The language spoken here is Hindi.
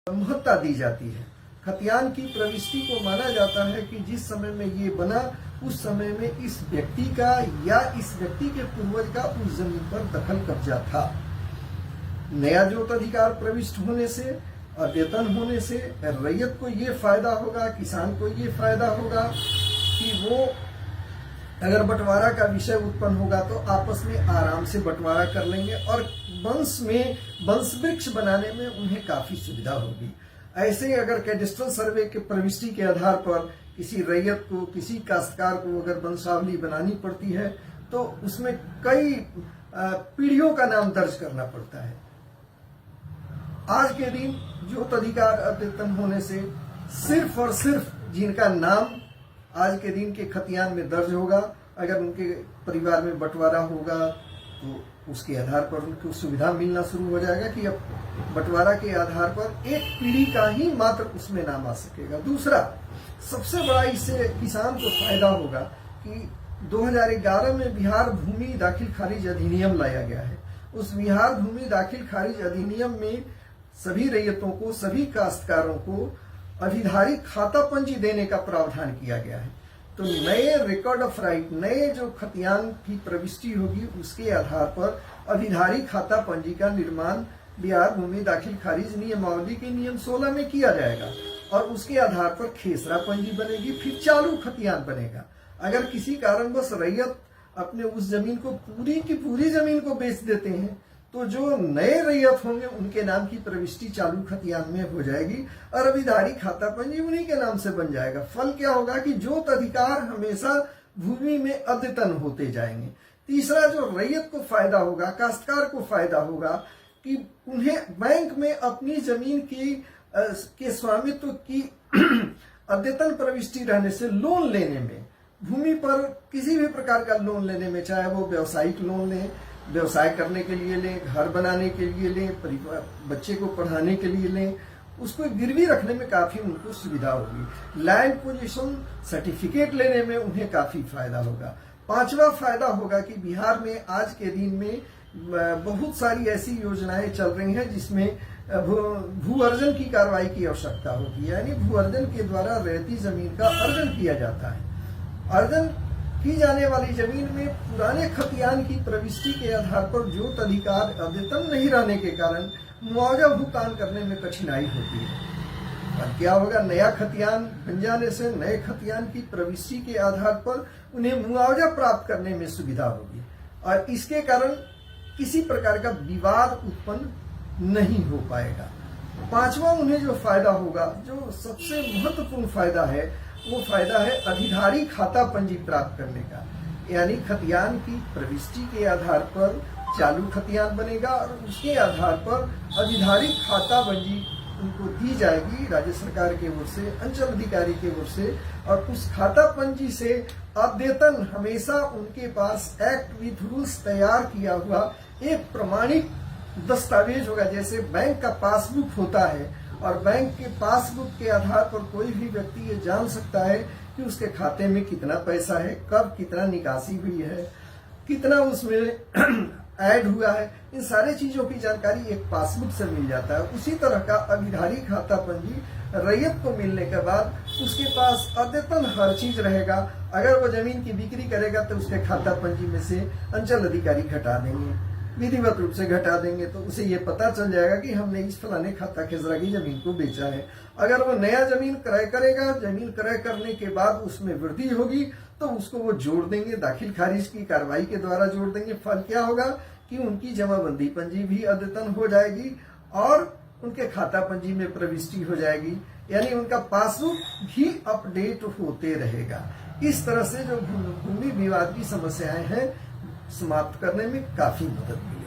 महत्ता दी जाती है। खतियान की प्रविष्टि को माना जाता है कि जिस समय में ये बना उस समय में इस व्यक्ति का या इस व्यक्ति के पूर्वज का उस जमीन पर दखल कब्जा था। नया जोताधिकार प्रविष्ट होने से, अद्यतन होने से रैयत को ये फायदा होगा, किसान को ये फायदा होगा कि वो अगर बंटवारा का विषय उत्पन्न होगा तो आपस में आराम से बंटवारा कर लेंगे और वंश वृक्ष बनाने में उन्हें काफी सुविधा होगी। ऐसे ही अगर कैडेस्ट्रल सर्वे के प्रविष्टि के आधार पर किसी रैयत को, किसी काश्तकार को अगर वंशावली बनानी पड़ती है तो उसमें कई पीढ़ियों का नाम दर्ज करना पड़ता है। आज के दिन जोताधिकार अद्यतन होने से सिर्फ और सिर्फ जिनका नाम आज के दिन के खतियान में दर्ज होगा, अगर उनके परिवार में बंटवारा होगा तो उसके आधार पर उनको सुविधा मिलना शुरू हो जाएगा कि अब बंटवारा के आधार पर एक पीढ़ी का ही मात्र उसमें नाम आ सकेगा। दूसरा सबसे बड़ा इससे किसान को फायदा होगा कि 2011 में बिहार भूमि दाखिल खारिज अधिनियम लाया गया है। उस बिहार भूमि दाखिल खारिज अधिनियम में सभी रैयतों को, सभी काश्तकारों को अधिधारी खाता पंजी देने का प्रावधान किया गया है। तो नए रिकॉर्ड ऑफ राइट, नए जो खतियान की प्रविष्टि होगी उसके आधार पर अधिधारी खाता पंजी का निर्माण बिहार भूमि दाखिल खारिज नियमावली के नियम 16 में किया जाएगा और उसके आधार पर खेसरा पंजी बनेगी, फिर चालू खतियान बनेगा। अगर किसी कारणवश रैयत अपने उस जमीन को पूरी की पूरी जमीन को बेच देते हैं तो जो नए रैयत होंगे उनके नाम की प्रविष्टि चालू खतियान में हो जाएगी और अभिधारी खाता पंजी उन्हीं के नाम से बन जाएगा। फल क्या होगा कि जोत अधिकार हमेशा भूमि में अद्यतन होते जाएंगे। तीसरा जो रैयत को फायदा होगा, काश्तकार को फायदा होगा कि उन्हें बैंक में अपनी जमीन के स्वामित्व की अद्यतन प्रविष्टि रहने से लोन लेने में, भूमि पर किसी भी प्रकार का लोन लेने में, चाहे वो व्यावसायिक लोन लें, व्यवसाय करने के लिए लें, घर बनाने के लिए लें, परिवार बच्चे को पढ़ाने के लिए लें, उसको गिरवी रखने में काफी उनको सुविधा होगी। लैंड पोजीशन सर्टिफिकेट लेने में उन्हें काफी फायदा होगा। पांचवा फायदा होगा कि बिहार में आज के दिन में बहुत सारी ऐसी योजनाएं चल रही हैं जिसमें भू अर्जन की कार्रवाई की आवश्यकता होगी, यानी भू अर्जन के द्वारा रहती जमीन का अर्जन किया जाता है। अर्जन की जाने वाली जमीन में पुराने खतियान की प्रविष्टि के आधार पर जोत अधिकार अद्यतन नहीं रहने के कारण मुआवजा भुगतान करने में कठिनाई होती है। और क्या होगा, नया खतियान बन जाने से नए खतियान की प्रविष्टि के आधार पर उन्हें मुआवजा प्राप्त करने में सुविधा होगी और इसके कारण किसी प्रकार का विवाद उत्पन्न नहीं हो पाएगा। पांचवा उन्हें जो फायदा होगा, जो सबसे महत्वपूर्ण फायदा है, वो फायदा है अधिधारी खाता पंजी प्राप्त करने का, यानी खतियान की प्रविष्टि के आधार पर चालू खतियान बनेगा और उसके आधार पर अधिधारी खाता पंजी उनको दी जाएगी राज्य सरकार की ओर से, अंचल अधिकारी की ओर से, और उस खाता पंजी से अद्यतन हमेशा उनके पास एक्ट विथ रूल्स तैयार किया हुआ एक प्रमाणित दस्तावेज होगा। जैसे बैंक का पासबुक होता है और बैंक के पासबुक के आधार पर कोई भी व्यक्ति ये जान सकता है कि उसके खाते में कितना पैसा है, कब कितना निकासी हुई है, कितना उसमें ऐड हुआ है, इन सारी चीजों की जानकारी एक पासबुक से मिल जाता है। उसी तरह का अधिधारी खाता पंजी रैयत को मिलने के बाद उसके पास अद्यतन हर चीज रहेगा। अगर वो जमीन की बिक्री करेगा तो उसके खाता पंजी में से अंचल अधिकारी घटा देंगे, विधिवत रूप से घटा देंगे, तो उसे ये पता चल जाएगा कि हमने इस फलाने खाता खेसरा की जमीन को बेचा है। अगर वो नया जमीन क्रय करेगा, जमीन क्रय करने के बाद उसमें वृद्धि होगी तो उसको वो जोड़ देंगे, दाखिल खारिज की कार्रवाई के द्वारा जोड़ देंगे। फल क्या होगा कि उनकी जमाबंदी पंजी भी अद्यतन हो जाएगी और उनके खाता पंजी में प्रविष्टि हो जाएगी, यानी उनका पासबुक भी अपडेट होते रहेगा। इस तरह से जो भूमि विवाद की समस्याएं हैं समाप्त करने में काफी मदद मिलेगी।